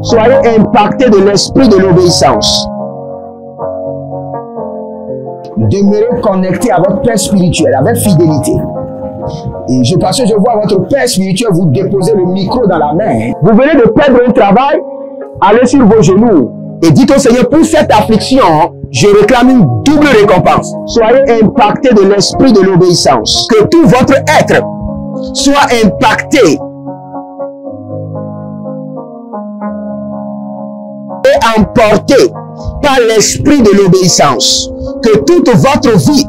Soyez impactés de l'esprit de l'obéissance. Demeurez connectés à votre Père spirituel avec fidélité. Et parce que je vois votre Père spirituel vous déposer le micro dans la main. Vous venez de perdre un travail, allez sur vos genoux et dites au Seigneur, pour cette affliction, je réclame une double récompense. Soyez impactés de l'esprit de l'obéissance. Que tout votre être soit impacté et emporté par l'esprit de l'obéissance. Que toute votre vie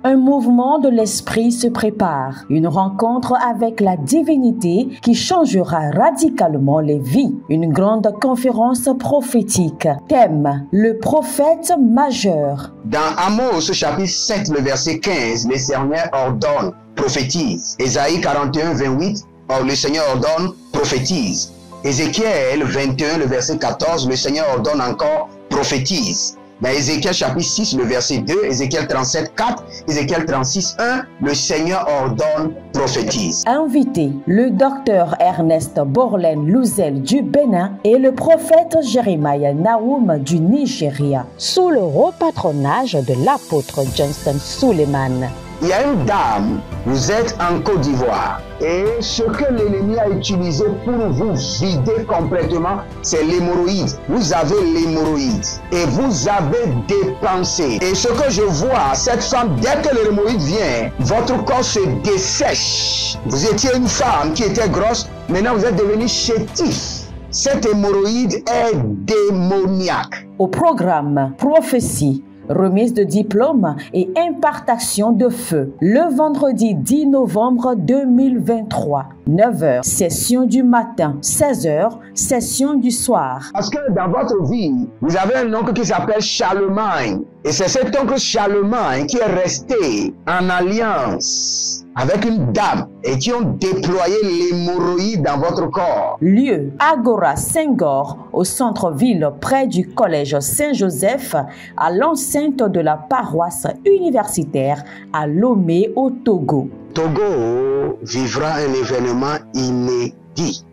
un mouvement de l'esprit se prépare, une rencontre avec la divinité qui changera radicalement les vies, une grande conférence prophétique. Thème, le prophète majeur. Dans Amos chapitre 7, le verset 15, le Seigneur ordonne, prophétise. Ésaïe 41, 28, le Seigneur ordonne, prophétise. Ézéchiel 21, le verset 14, le Seigneur ordonne encore, prophétise. Dans Ézéchiel chapitre 6, le verset 2, Ézéchiel 37, 4, Ézéchiel 36, 1, le Seigneur ordonne, prophétise. Invité, le docteur Ernest Borlen Louzel du Bénin et le prophète Jeremiah Nahum du Nigeria, sous le haut patronage de l'apôtre Johnston Suleiman. Il y a une dame, vous êtes en Côte d'Ivoire et ce que l'ennemi a utilisé pour vous vider complètement, c'est l'hémorroïde. Vous avez l'hémorroïde et vous avez dépensé. Et ce que je vois, cette femme, dès que l'hémorroïde vient, votre corps se dessèche. Vous étiez une femme qui était grosse, maintenant vous êtes devenu chétif. Cette hémorroïde est démoniaque. Au programme Prophétie, remise de diplôme et impartation de feu. Le vendredi 10 novembre 2023, 9h, session du matin, 16h, session du soir. Parce que dans votre vie, vous avez un oncle qui s'appelle Charlemagne. Et c'est cet oncle Charlemagne qui est resté en alliance avec une dame et qui ont déployé l'hémorroïde dans votre corps. Lieu, Agora Senghor, au centre-ville près du collège Saint-Joseph, à l'enceinte de la paroisse universitaire à Lomé au Togo. Togo vivra un événement inédit.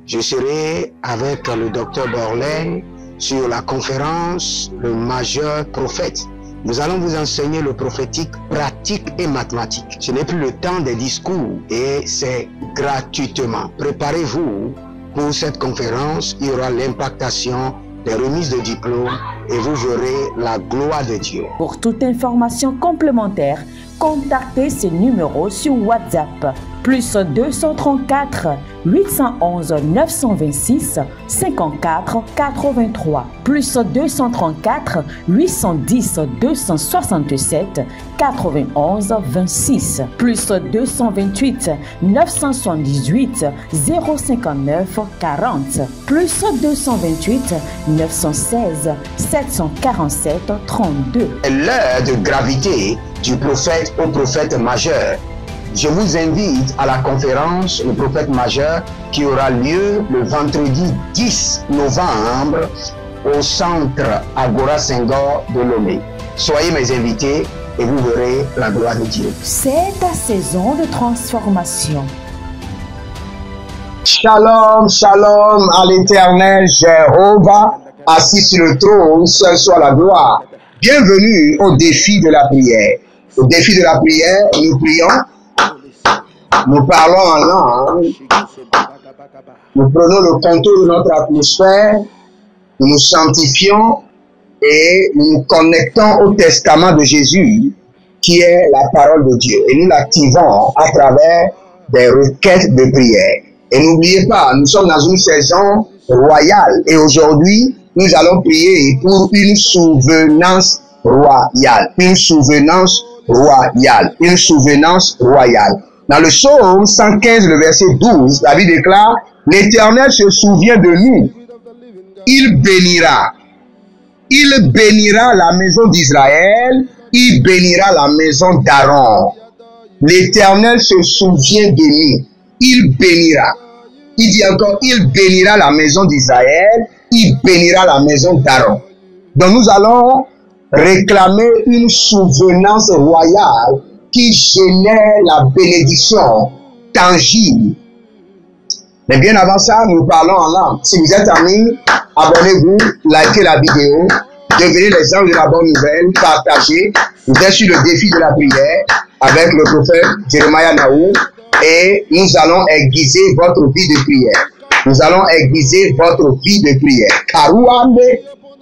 Je serai avec le docteur Borlen sur la conférence Le Majeur Prophète. Nous allons vous enseigner le prophétique pratique et mathématique. Ce n'est plus le temps des discours et c'est gratuitement. Préparez-vous pour cette conférence. Il y aura l'impactation des remises de diplômes et vous verrez la gloire de Dieu. Pour toute information complémentaire, contactez ces numéros sur WhatsApp. Plus 234 811 926 54 83. Plus 234 810 267 91 26. Plus 228 978 059 40. Plus 228 916 747 32. L'heure de gravité du prophète au prophète majeur. Je vous invite à la conférence Le Prophète Majeur qui aura lieu le vendredi 10 novembre au centre Agora Senghor de Lomé. Soyez mes invités et vous verrez la gloire de Dieu. C'est ta saison de transformation. Shalom, shalom à l'Éternel Jéhovah, assis sur le trône, seul soit la gloire. Bienvenue au défi de la prière. Au défi de la prière, nous prions. Nous parlons en langue, nous prenons le contrôle de notre atmosphère, nous nous sanctifions et nous nous connectons au testament de Jésus qui est la parole de Dieu. Et nous l'activons à travers des requêtes de prière. Et n'oubliez pas, nous sommes dans une saison royale et aujourd'hui, nous allons prier pour une souvenance royale. Une souvenance royale. Une souvenance royale. Dans le psaume 115, le verset 12, la Bible déclare, « L'Éternel se souvient de nous. Il bénira la maison d'Israël, il bénira la maison d'Aaron. L'Éternel se souvient de nous. Il bénira. Il dit encore, il bénira la maison d'Israël, il bénira la maison d'Aaron. Donc nous allons réclamer une souvenance royale qui génère la bénédiction tangible. Mais bien avant ça, nous parlons en langue. Si vous êtes amis, abonnez-vous, likez la vidéo, devenez les anges de la bonne nouvelle, partagez. Vous êtes sur le défi de la prière avec le prophète Jeremiah Naou et nous allons aiguiser votre vie de prière. Nous allons aiguiser votre vie de prière. Karouambe,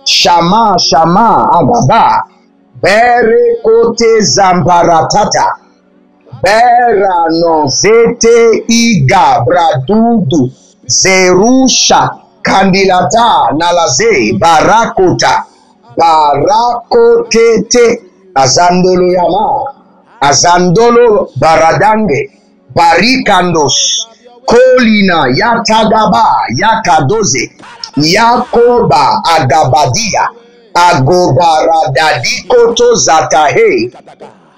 Shama, Shama, Agaba, Bere Kote Zambaratata, Bera no Zete Iga Bradudu, Zerusha, Kandilata, Nalaze, Barakota, Barakotete, Azandolo Yama, Azandolo Baradange, Barikandos, Kolina, Yatagaba, Yakadoze, Yakoba, Agabadia, Agobaradadikoto Zatahe,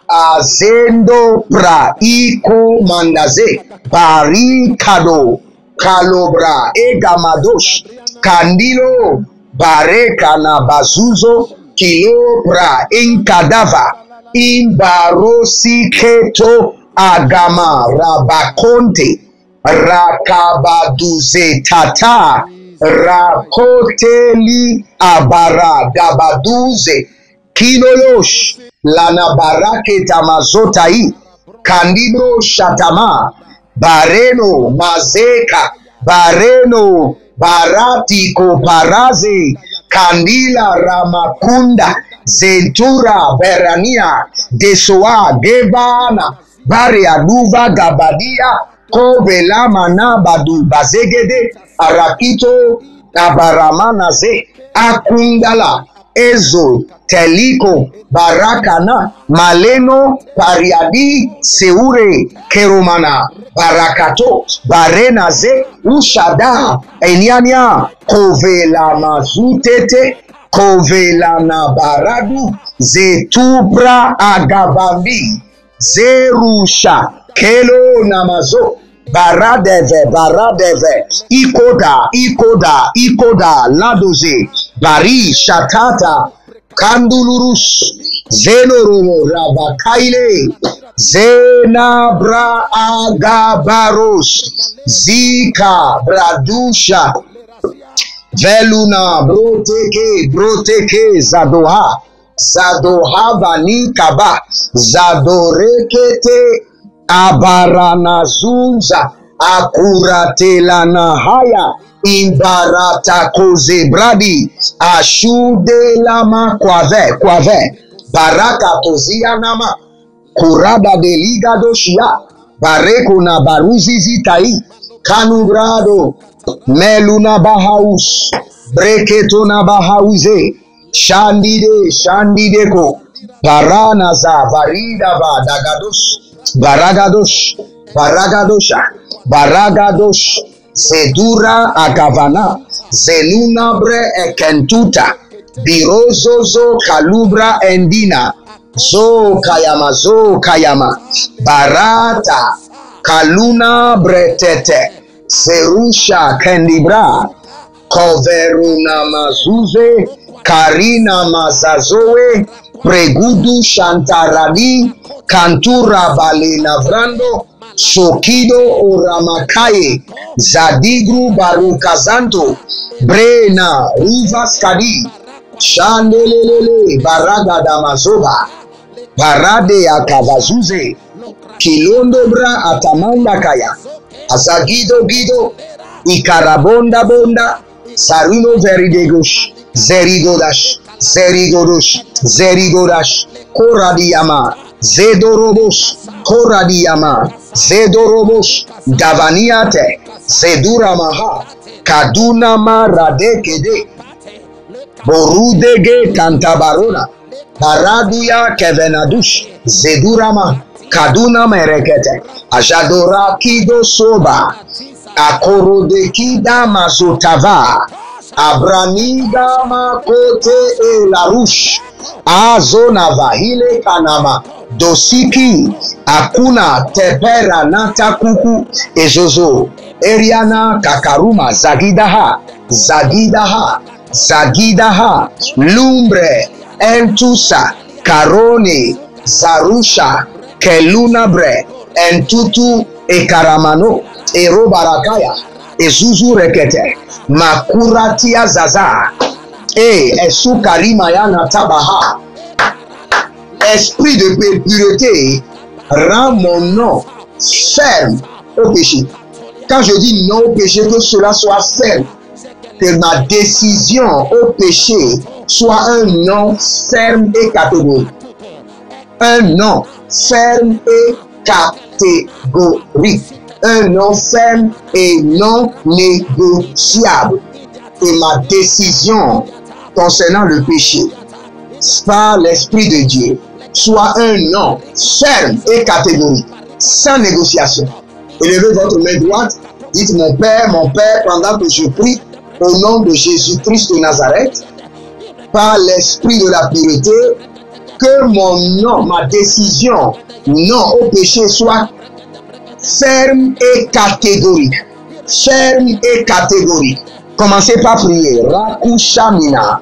Azendo pra iko mandaze, Barikado, Kalobra, Egamadosh, Kandilo, Barekana Bazuzo, Kilobra, Inkadava, Imbarosi Keto, Agama, Rabakonte, Rakabaduze Tata, Rakoteli Abara, Gabaduze, Kinoyosh, Lanabarake Tamazotai, Kandibro Shatama, Bareno, Mazeka, Bareno, Baratiko Paraze, Kandila Ramakunda, Zentura, Berania, Desoa, Gebana, Baria Duva, Gabadia, Kovela Manabadu, Bazegede, Arakito, Abaramanaze, Akundala, Ezo, Teliko, Barakana, Maleno, Pariadi, Seure, Keromana, Barakato, Barenaze, Ushada, Enyanya, Kovela Mazutete, Kovela Nabaradu, Zetubra Agabambi, Zerusha, Kelo Namazo, Baradeve, Baradeve, Ikoda, Ikoda, Ikoda, Ladoze, Bari, Shatata, Kandulurus, Zenoro, Rabakaile, Zenabra Agabaros, Zika, Bradusha, Veluna, Broteke, Broteke, Zadoha, Zadoha Vanikaba, Zadorekete, Abaranazunza, Akuratelana Haya, Imbarata Kozebradi, Ashude Lama Kwave, Baraka Tozia Nama, Kurada de Liga Doshia, Bareko na Baruzi Zitai, Kanubrado, Meluna Bahaus, Breketo na Bahauze, Shandideko, Baranaza, Varidava, Dagados, Baragadosh, Zedura Agavana, Zelunabre Ekentuta, Birozozo Kalubra Endina, Zo Kayama, Barata, Kaluna Bretete, Serusha Kendibra, Koveruna Mazuze, Karina Mazazoe, Pregudu Shantaradi, Kantura Balena Vrando, Sokido Oramakaye, Zadigru Barukazanto, Brena, Rivas Kadi, Shandelele, Baraga Damazoba, Barade Akavazuze, Kilondobra Atamanda Kaya, Azagido Gido, Ikarabonda Bonda, Saruno Veridegosh, Zerigodash, Koradiyama, Zedorobos, Davaniate, Zeduramaha, Kadunama Radekede, Borudege Kantabarona, Baraduya Kevenadush, Zedurama, Kaduna Merekete, Ajadora Kido Soba, Akorodekida Mazotava, Abraniga Makote e Larush, Azona Vahile Kanama, Dosiki, Akuna Tepera Nata Kuku, Ezozo, Eriana Kakaruma Zagidaha, Zagidaha, Zagidaha, Lumbre, Entusa, Karone, Zarusha, Kelunabre, Entutu, Ekaramano, Ero Barakaya, Ezuzu Rekete, Makuratia Zaza, Esukarimayana Tabaha. Esprit de pureté, rend mon nom ferme au péché. Quand je dis non au péché, que cela soit ferme. Que ma décision au péché soit un non ferme et catégorique. Un non ferme et catégorique. Un non ferme et non négociable. Et ma décision concernant le péché, par l'Esprit de Dieu, soit un non ferme et catégorique, sans négociation. Élevez votre main droite, dites mon Père, pendant que je prie, au nom de Jésus-Christ de Nazareth, par l'Esprit de la pureté, que mon nom, ma décision, non au péché soit ferme et catégorique. Ferme et catégorique. Commencez par prier. Rakushamina.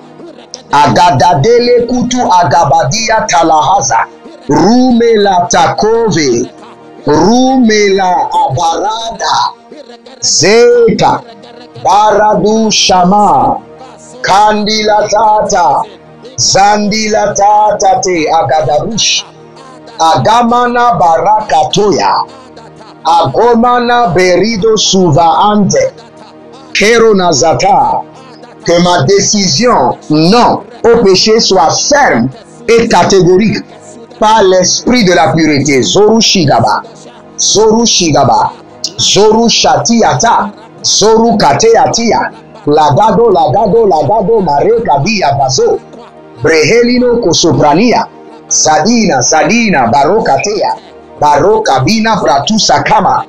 Agadadele kutu agabadia talahaza. Rumela takove. Rumela abarada. Zeka. Baradu shama. Kandila tata. Zandila tata te agadarush. Agamana barakatoya. Agomana berido suvaante. Kero nazata. Que ma décision non au péché soit ferme et catégorique par l'esprit de la pureté. Zoru Shigaba, Zoru Shigaba, Zoru Shatiata, Zoru Kateatia, Lagado, Lagado, Lagado, Mare Kabia Bazo, Brehelino Kosoprania, Zadina, Zadina, Barokatea, Barokabina Bratusa Kama,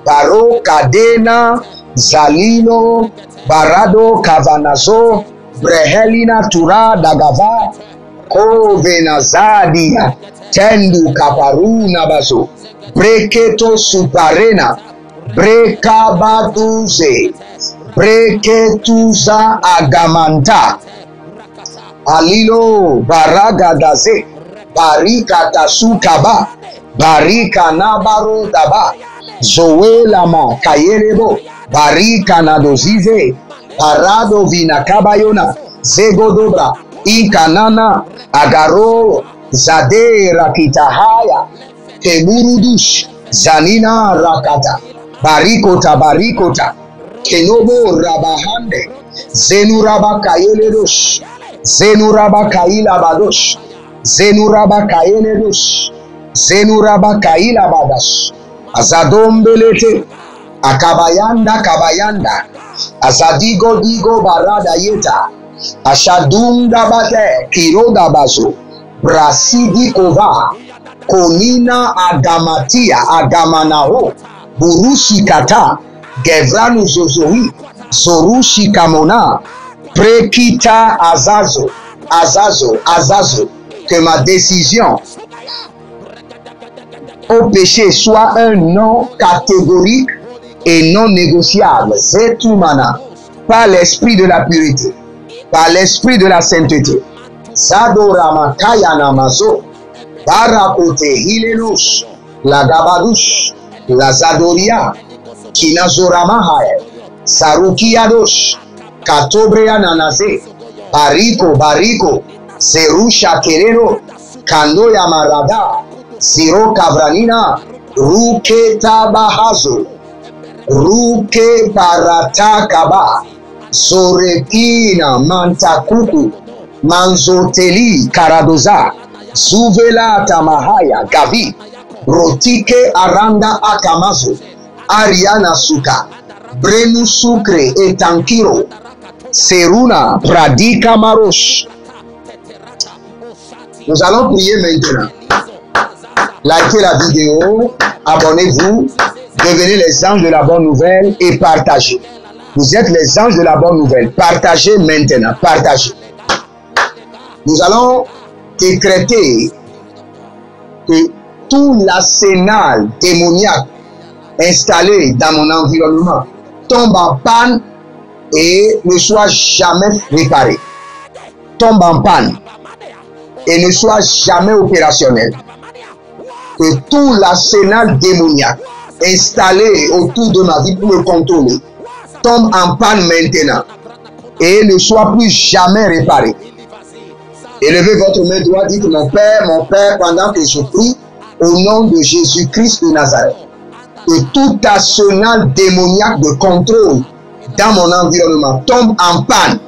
Barokadena, Zalino, Barado Kavanazo, Brehelina Tura Dagava, Kovenazadia, Tendu Kaparuna Bazo, Breketo Suparena, Brekabaduze, Breketuza Agamanta, Alilo Baragadaze, Barika Tasukaba, Barika Nabaro Daba, Zoelama Kayelebo, Barika Nadozize, Parado Vinakabayona, Zegodobra, Inkanana, Agaro, Zadera Kitahaya, Kemurudush, Zanina Rakata, Barikota Barikota, Kenobo Rabahande, Zenuraba Kayeledosh, Zenuraba Kaila Badosh, Zenuraba Kayeledosh, Zenuraba Kaila Badash, Azadombelete, Akabayanda Kabayanda, Azadigo Digo Barada Yeta, Ashadunda Bate, Kiroda Bazo, Brasidi Kova, Konina Agamatia, Agamanaho, Burushi Kata, Gevranu Zozohi, Zorushi Kamona, Prekita Azazo, Azazo, Azazo, que ma décision au péché soit un non catégorique et non négociable. Zetumana, par l'esprit de la pureté, par l'esprit de la sainteté. Zadorama Kayana Mazo, Barakote Hilenush, la Gabadush, la Zadoria, Kinazoramahae, Sarukiadosh, Katobrea Nanaze, Bariko Bariko, Serusha Kerero, Kandoya Marada, Ziro Kavranina, Ruke Tabahazo, Ruke Parata Kaba, Sorekina Mantakuku, Manzoteli Karadoza, Zuvela Tamahaya Gavi, Rotike Aranda Akamazo, Ariana Suka, Brenu Sucre et Tankiro, Seruna Pradika Marosh. Nous allons prier maintenant. Likez la vidéo, abonnez-vous, devenez les anges de la bonne nouvelle et partagez. Vous êtes les anges de la bonne nouvelle. Partagez maintenant, partagez. Nous allons décréter que tout l'arsenal démoniaque installé dans mon environnement, tombe en panne et ne soit jamais réparé. Tombe en panne et ne soit jamais opérationnel. Que tout l'arsenal démoniaque installé autour de ma vie pour me contrôler tombe en panne maintenant et ne soit plus jamais réparé. Élevez votre main droite, dites mon Père, pendant que je prie au nom de Jésus-Christ de Nazareth. Que tout arsenal démoniaque de contrôle dans mon environnement tombe en panne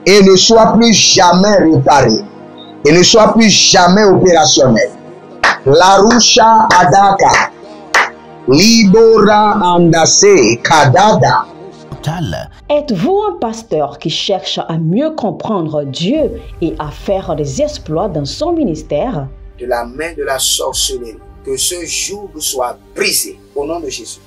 et ne soit plus jamais réparé et ne soit plus jamais opérationnel. Larusha Adaka, Libora Andase Kadada. Êtes-vous un pasteur qui cherche à mieux comprendre Dieu et à faire des exploits dans son ministère? De la main de la sorcellerie, que ce joug soit brisé au nom de Jésus.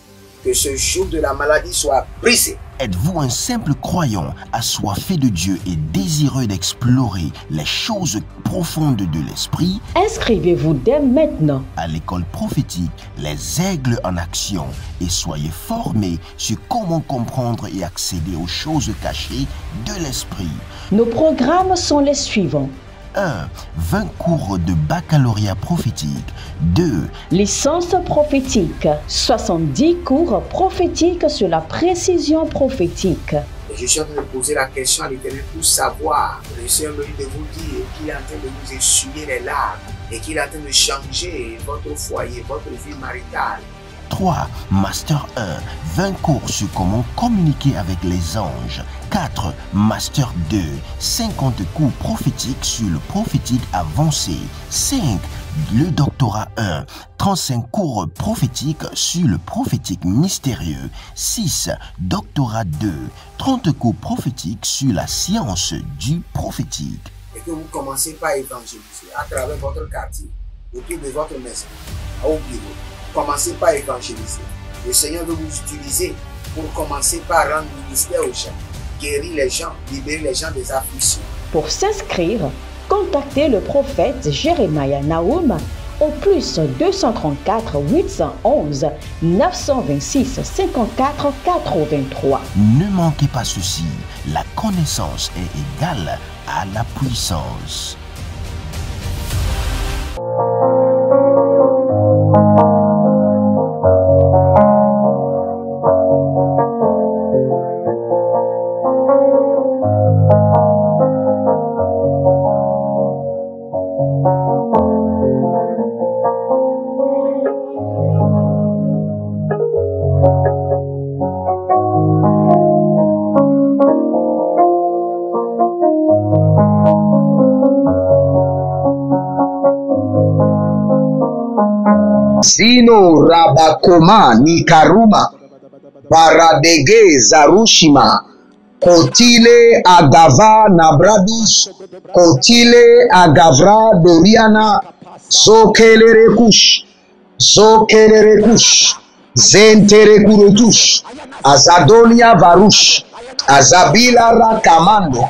Que ce joug de la maladie soit brisé. Êtes-vous un simple croyant assoiffé de Dieu et désireux d'explorer les choses profondes de l'esprit? Inscrivez-vous dès maintenant À l'école prophétique Les Aigles en Action et soyez formés sur comment comprendre et accéder aux choses cachées de l'esprit. Nos programmes sont les suivants. 1. 20 cours de baccalauréat prophétique. 2. Licence prophétique. 70 cours prophétiques sur la précision prophétique. Je suis en train de poser la question à l'Éternel pour savoir. Le Seigneur me dit de vous dire qu'il est en train de vous essuyer les larmes et qu'il est en train de changer votre foyer, votre vie maritale. 3. Master 1. 20 cours sur comment communiquer avec les anges. 4. Master 2. 50 cours prophétiques sur le prophétique avancé. 5. Le doctorat 1. 35 cours prophétiques sur le prophétique mystérieux. 6. Doctorat 2. 30 cours prophétiques sur la science du prophétique. Et que vous commencez par évangéliser à travers votre quartier, autour de votre maison, au bureau. Commencez par évangéliser. Le Seigneur veut vous utiliser pour commencer par rendre ministère aux gens, guérir les gens, libérer les gens des afflictions. Pour s'inscrire, contactez le prophète Jérémia Naoum au plus 234 811 926 54 83. Ne manquez pas ceci, la connaissance est égale à la puissance. Sino Rabakoma Nikaruma Baradege Zarushima Kotile Agava Nabradus Kotile Agavra Doriana Zokelerekush Zenterekurotush Azadonia Varush Azabila Kamando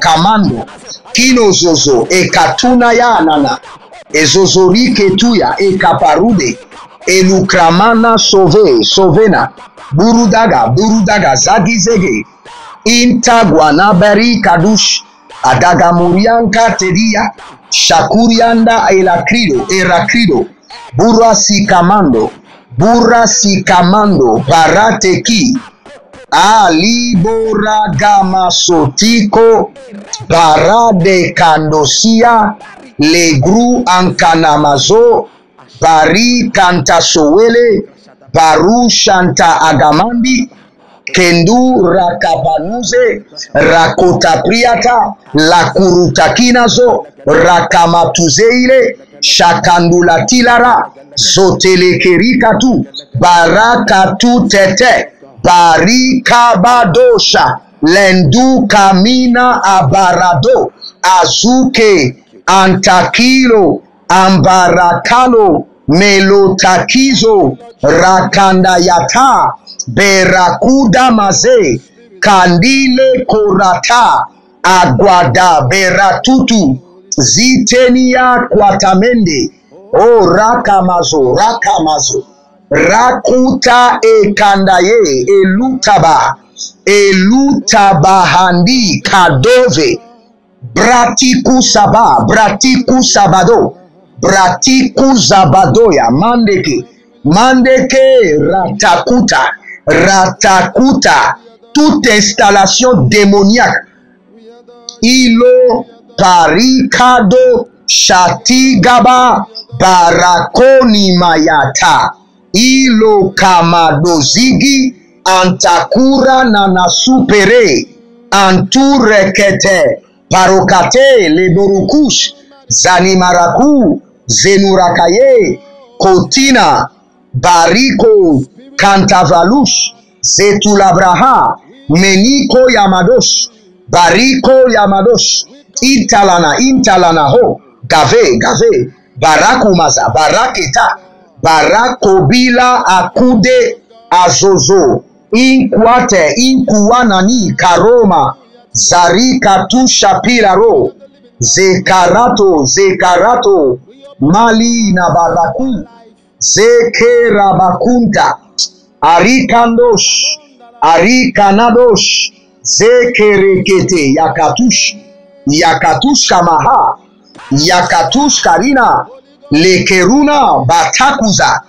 Kinozozo Ekatuna Yanana Ezozori Ketuya Ekaparude Elukramana Sovena Burudaga Zagizege Intagwanaberi Kadush Adagamurianka Tedia Shakurianda Erakrido Burasi Kamando Barateki Aliboragama Sotiko Barade Kandosia Legru Ankanamazo Bari Kantasowele Baru Shanta Agamandi Kendu Rakabanuze Rakota Priata Lakurutakinazo Rakamatuzeile Shakandula Tilara Zotelekerikatu Barakatu Tete Barikabadosha Lendu Kamina Abarado Azuke Antakilo Ambarakalo Melotakizo Rakandayata Berakuda Maze Kandile Korata Aguada Beratutu Zitenia Kwatamende O Rakamazo Rakuta e kandaye elutaba handi kadove bratiku sabado bratiku zabadoya mandeke ratakuta toute installation démoniaque ilo parikado shatigaba barakoni mayata ilo kamadozigi antakura nanasupere anturekete parokate leborukush zanimaraku zenurakaye kotina bariko kantavalush zetulabraha meniko yamadosh bariko yamadosh intalana ho gave barakumaza baraketa barakobila akude azozo inkwate inkuwanani karoma zarikatu shapiraro zekarato mali na baraku zekerabakunta arikanadosh zekerekete yakatush kamaha yakatush karina lekeruna batakuza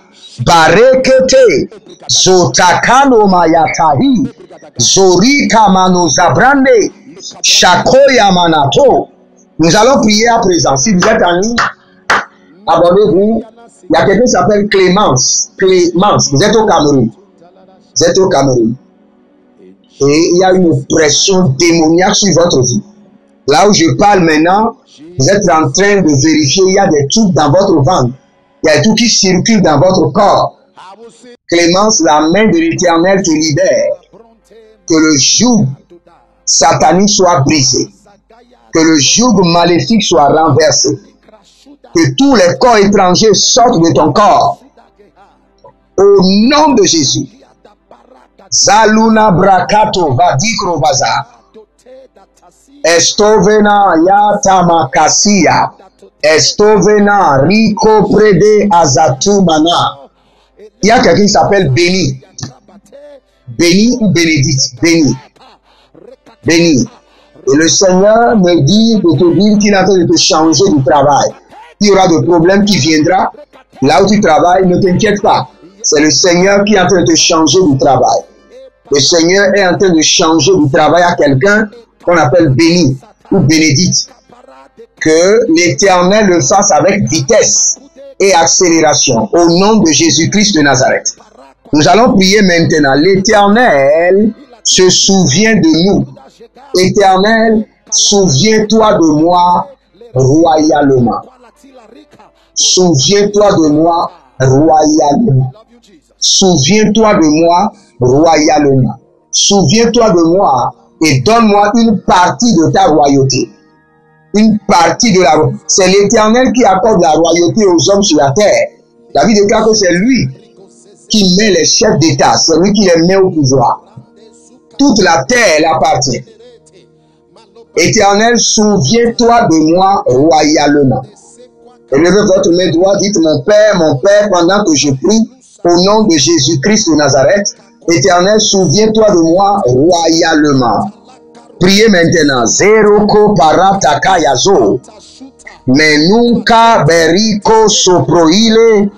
barekete zotakano mayatahi zorika manozabrande shakoya manato. Nous allons prier à présent. Si vous êtes en ligne, abonnez-vous. Il y a quelqu'un qui s'appelle Clémence. Vous êtes au Cameroun. Et il y a une pression démoniaque sur votre vie. Là où je parle maintenant, vous êtes en train de vérifier, il y a des trucs dans votre ventre. Il y a des trucs qui circulent dans votre corps. Clémence, la main de l'Éternel te libère. Que le joug satanique soit brisé. Que le joug maléfique soit renversé. Que tous les corps étrangers sortent de ton corps. Au nom de Jésus. Zaluna brakato vadikro baza. Estovena yata makasia. Estovena rico prede azatumana. Il y a quelqu'un qui s'appelle Béni. Béni ou Bénédicte. Béni. Et le Seigneur me dit de te dire qu'il est en train de te changer du travail. Il y aura des problèmes qui viendront. Là où tu travailles, ne t'inquiète pas. C'est le Seigneur qui est en train de te changer du travail. Le Seigneur est en train de changer du travail à quelqu'un qu'on appelle Béni ou Bénédicte. Que l'Éternel le fasse avec vitesse et accélération. Au nom de Jésus-Christ de Nazareth. Nous allons prier maintenant. L'Éternel se souvient de nous. Éternel, souviens-toi de moi royalement. Souviens-toi de moi royalement. Souviens-toi de moi royalement. Souviens-toi de moi et donne-moi une partie de ta royauté. Une partie de la royauté. C'est l'Éternel qui accorde la royauté aux hommes sur la terre. David déclare que c'est lui qui met les chefs d'État. C'est lui qui les met au pouvoir. Toute la terre appartient. Éternel, souviens-toi de moi royalement. Élevez votre main droite, dites mon Père, pendant que je prie, au nom de Jésus-Christ de Nazareth. Éternel, souviens-toi de moi royalement. Priez maintenant. Zeroko parataka yazo. Menunka beriko soproile.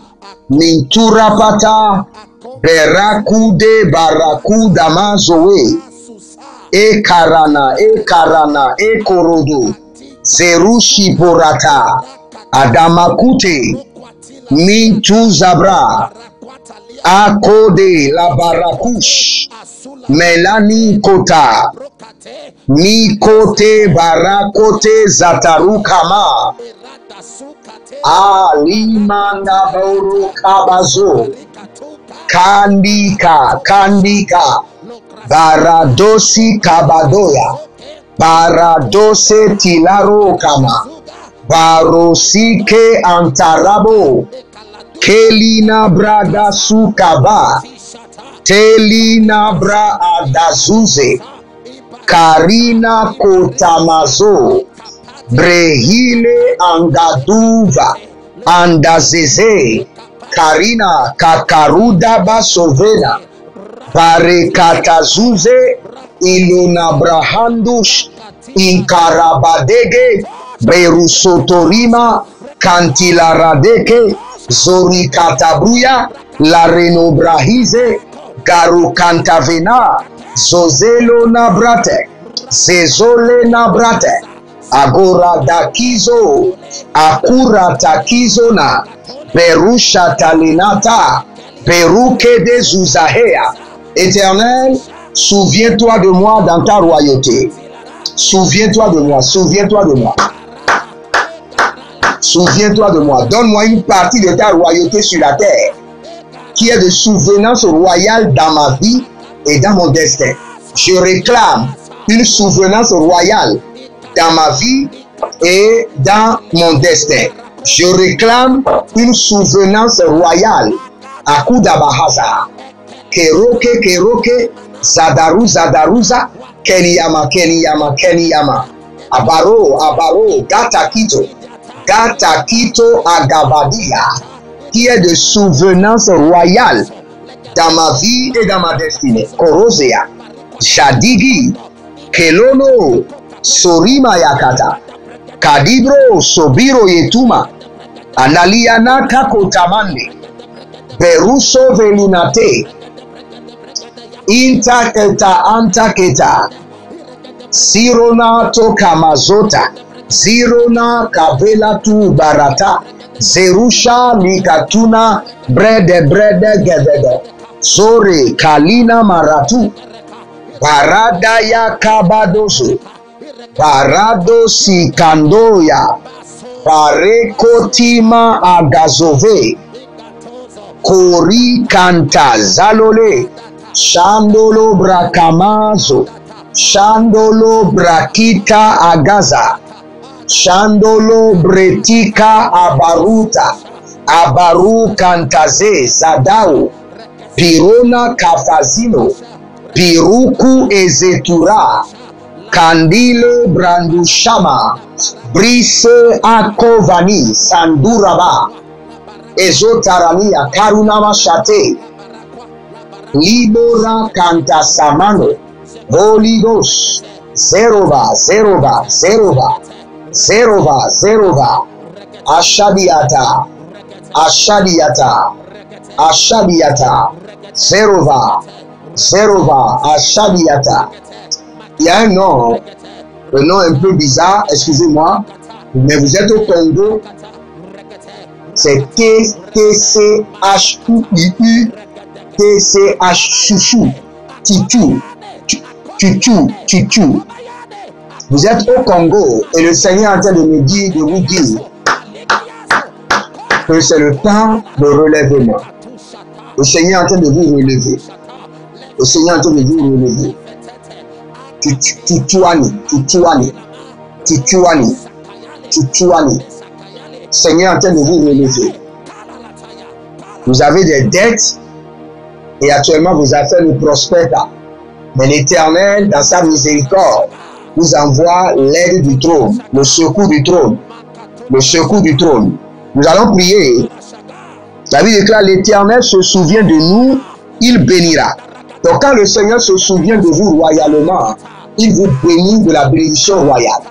Minturapata. Berakude barakuda mazoe. Ekarana, ekorodo. Zerushi porata. Adamakute. Mintu zabra. Akode la barakush. Melani kota. Mikote barakote zatarukama. Alimanda borukabazo. Kandika. Baradosi kabadoya. Baradose tilaro kama. Barosike antarabo. Kelina brada sukaba. Telina bra adazuze. Karina kotamazo. Brehile angaduva. Andazeze. Karina Kakaruda Basovena Barekatazuze Iluna Brahandush Inkarabadege Berusotorima Kantilaradeke Zorikatabruya Lareno Brahize Garukantavena Zozelo Nabrate Zezole Nabrate Agora Dakizo Akura Takizona Berusha Talinata Peruke de Zuzahea. Éternel, souviens-toi de moi dans ta royauté. Souviens-toi de moi, souviens-toi de moi. Souviens-toi de moi. Donne-moi une partie de ta royauté sur la terre qui est de souvenance royale dans ma vie et dans mon destin. Je réclame une souvenance royale dans ma vie et dans mon destin. Je réclame une souvenance royale. Akuda Bahaza. Keroke Keroke. Zadaru Zadaruza. Keniyama Keniyama Keniyama. Abaro Abaro. Gata Kito. Gata Kito Agabadia. Qui est de souvenance royale dans ma vie et dans ma destinée. Korosea. Shadigi. Kelono. Sorima Yakata. Kadibro Sobiro Yetuma. Analiana Kakotamande. Beruso Velunate. Intaketa Antaketa. Sirona Tokamazota. Zirona Kavelatu Barata. Zerusha Likatuna Brede Brede Gedede. Zore Kalina Maratu. Baradaya Kabadoso. Barado Sikandoya. Parekotima Agazove. Kori Kanta Zalole. Shandolo Brakamazo. Shandolo Brakita Agaza. Shandolo Bretika Abaruta. Abaru Kantaze Zadao. Pirona Kafazino. Piruku Ezetura. Kandile Brandushama. Brise Akovani Sanduraba. Ezotarania Karunama Shate. Libora Kantasamano. Holy Ghost. Zerova, Zerova, Zerova. Zerova, Zerova. Ashadiata. Ashadiata. Ashadiata. Zerova. Zerova. Ashadiata. Il y a un nom, un nom un peu bizarre, excusez-moi, mais vous êtes au Congo. C'est T-C-H-U-U, T-C-H-Chouchou, Titou, Titou. Vous êtes au Congo et le Seigneur est en train de me dire, de vous dire que c'est le temps de relèvement. Le Seigneur est en train de vous relever. Le Seigneur est en train de vous relever. Tutuani. Seigneur est en train de vous relever. Vous avez des dettes et actuellement vos affaires ne prospèrent pas. Mais l'Éternel, dans sa miséricorde, vous envoie l'aide du trône, le secours du trône. Le secours du trône. Nous allons prier. La Bible déclare, l'Éternel se souvient de nous, il bénira. Donc quand le Seigneur se souvient de vous royalement, il vous bénit de la bénédiction royale.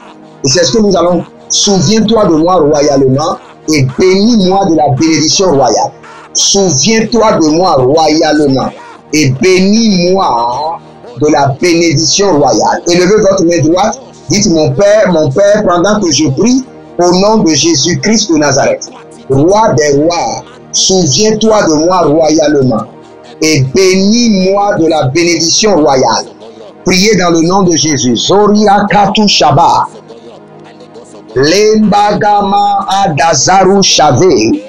Et c'est ce que nous allons. Souviens-toi de moi royalement et bénis-moi de la bénédiction royale. Souviens-toi de moi royalement et bénis-moi de la bénédiction royale. Élevez votre main droite. Dites mon Père, pendant que je prie au nom de Jésus-Christ de Nazareth. Roi des rois, souviens-toi de moi royalement et bénis-moi de la bénédiction royale. Priez dans le nom de Jésus. Zoria Katu Shaba. Lembagama Adazaru Shave.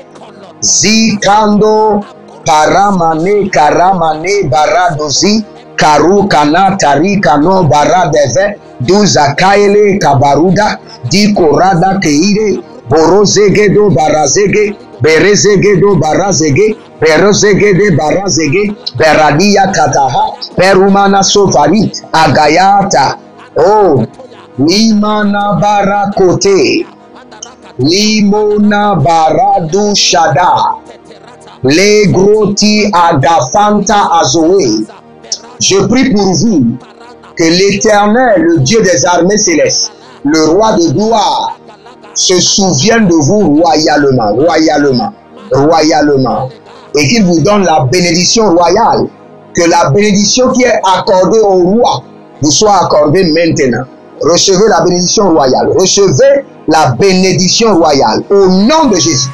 Zikando Paramane Karamane Baradozi. Karu Kana Tarika no Baradeve. Duzakaele Kabaruda. Dikorada Keire. Borozegedo Barazege. Berezegedo Barazege. Berozegede Barazege. Beradia Kataha. Perumana Sofari. Agayata. Oh. Limana Barakote. Limona Baradu Shada. Les groti adafanta azoé. Je prie pour vous que l'Éternel, le Dieu des armées célestes, le roi de gloire, se souvienne de vous royalement, royalement, royalement, et qu'il vous donne la bénédiction royale, que la bénédiction qui est accordée au roi vous soit accordée maintenant. Recevez la bénédiction royale, recevez la bénédiction royale au nom de Jésus.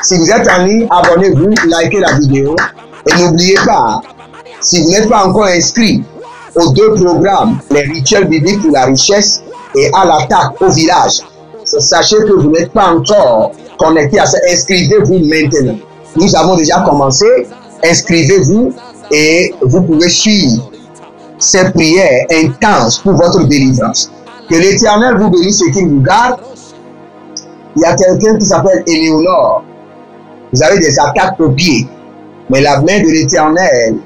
Si vous êtes en ligne, abonnez-vous, likez la vidéo et n'oubliez pas, si vous n'êtes pas encore inscrit aux deux programmes, les rituels bibliques pour la richesse et à l'attaque au village, sachez que vous n'êtes pas encore connecté à ça. Inscrivez-vous maintenant. Nous avons déjà commencé. Inscrivez-vous et vous pouvez suivre ces prières intenses pour votre délivrance. Que l'Éternel vous bénisse et qu'il vous garde. Il y a quelqu'un qui s'appelle Éléonore. Vous avez des attaques aux pieds, mais la main de l'Éternel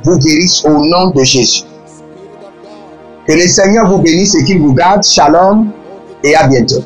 vous guérisse au nom de Jésus. Que le Seigneur vous bénisse et qu'il vous garde. Shalom et à bientôt.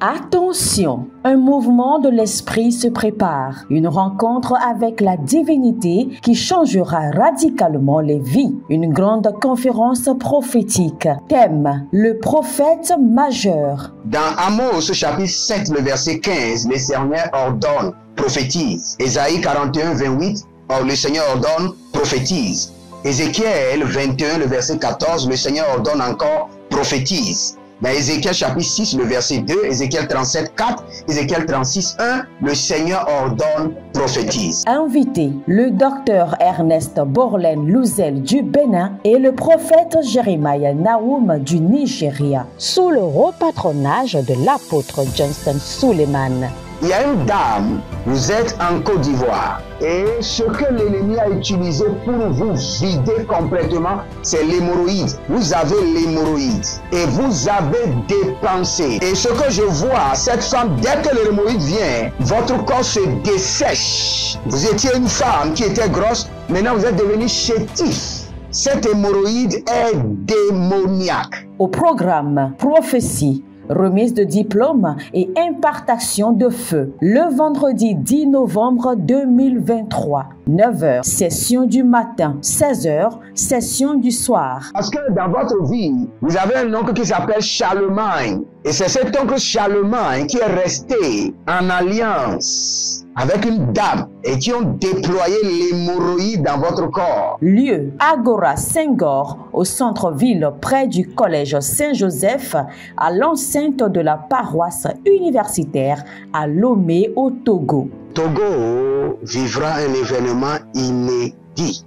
Attention, un mouvement de l'esprit se prépare, une rencontre avec la divinité qui changera radicalement les vies, une grande conférence prophétique. Thème, le prophète majeur. Dans Amos chapitre 7, le verset 15, le Seigneur ordonne, prophétise. Ésaïe 41, 28, or le Seigneur ordonne, prophétise. Ézéchiel 21, le verset 14, le Seigneur ordonne encore, prophétise. Dans Ézéchiel chapitre 6, le verset 2, Ézéchiel 37, 4, Ézéchiel 36, 1, le Seigneur ordonne, prophétise. Invité, le docteur Ernest Borlen Louzel du Bénin et le prophète Jeremiah Nahum du Nigeria, sous le haut patronage de l'apôtre Johnson Suleiman. Il y a une dame, vous êtes en Côte d'Ivoire, et ce que l'ennemi a utilisé pour vous vider complètement, c'est l'hémorroïde. Vous avez l'hémorroïde et vous avez dépensé. Et ce que je vois, cette femme, dès que l'hémorroïde vient, votre corps se dessèche. Vous étiez une femme qui était grosse, maintenant vous êtes devenu chétif. Cette hémorroïde est démoniaque. Au programme Prophétie, remise de diplôme et impartation de feu. Le vendredi 10 novembre 2023, 9h, session du matin, 16h, session du soir. Parce que dans votre vie, vous avez un oncle qui s'appelle Charlemagne. Et c'est cet oncle Charlemagne qui est resté en alliance avec une dame et qui ont déployé l'hémorroïde dans votre corps. Lieu, Agora Senghor, au centre-ville près du collège Saint-Joseph, à l'enceinte de la paroisse universitaire à Lomé au Togo. Togo vivra un événement inédit.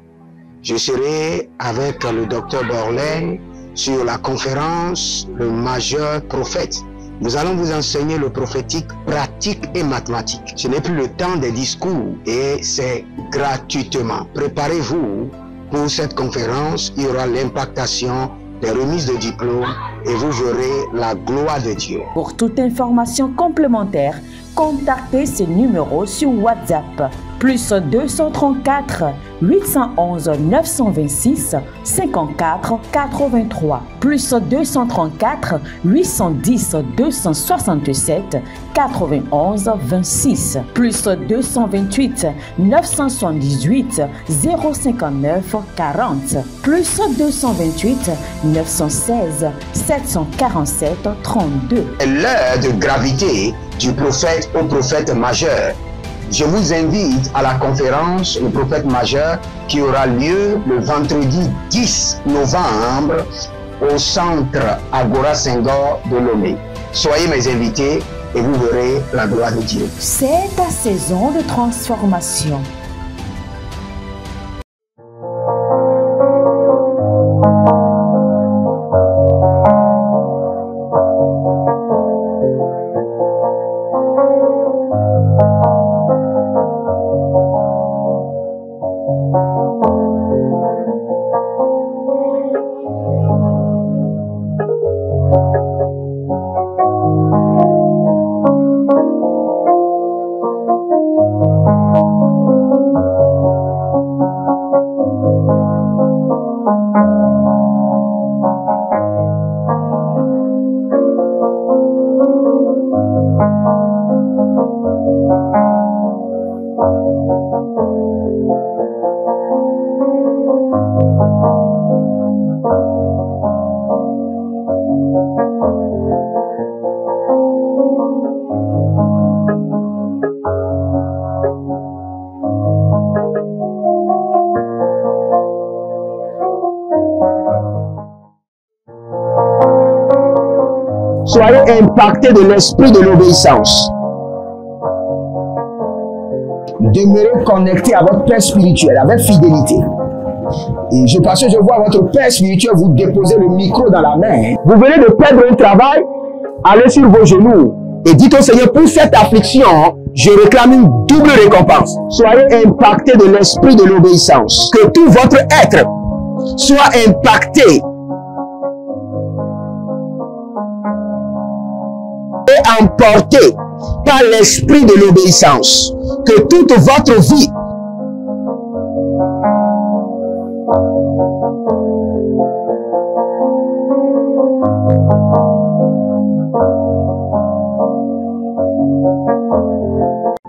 Je serai avec le docteur Borlen sur la conférence Le Majeur Prophète. Nous allons vous enseigner le prophétique pratique et mathématique. Ce n'est plus le temps des discours et c'est gratuitement. Préparez-vous pour cette conférence. Il y aura l'impactation, des remises de diplômes et vous verrez la gloire de Dieu. Pour toute information complémentaire, contactez ce numéro sur WhatsApp. Plus 234 811 926 54 83. Plus 234 810 267 91 26. Plus 228 978 059 40. Plus 228 916 747 32. L'heure de gravité du prophète au prophète majeur. Je vous invite à la conférence Le Prophète Majeur qui aura lieu le vendredi 10 novembre au centre Agora Senghor de Lomé. Soyez mes invités et vous verrez la gloire de Dieu. C'est ta saison de transformation. Soyez impactés de l'esprit de l'obéissance. Demeurez connectés à votre Père spirituel avec fidélité. Et parce que je vois votre Père spirituel vous déposer le micro dans la main. Vous venez de perdre un travail, allez sur vos genoux et dites au Seigneur, pour cette affliction, je réclame une double récompense. Soyez impactés de l'esprit de l'obéissance. Que tout votre être soit impacté et emporté par l'esprit de l'obéissance. Que toute votre vie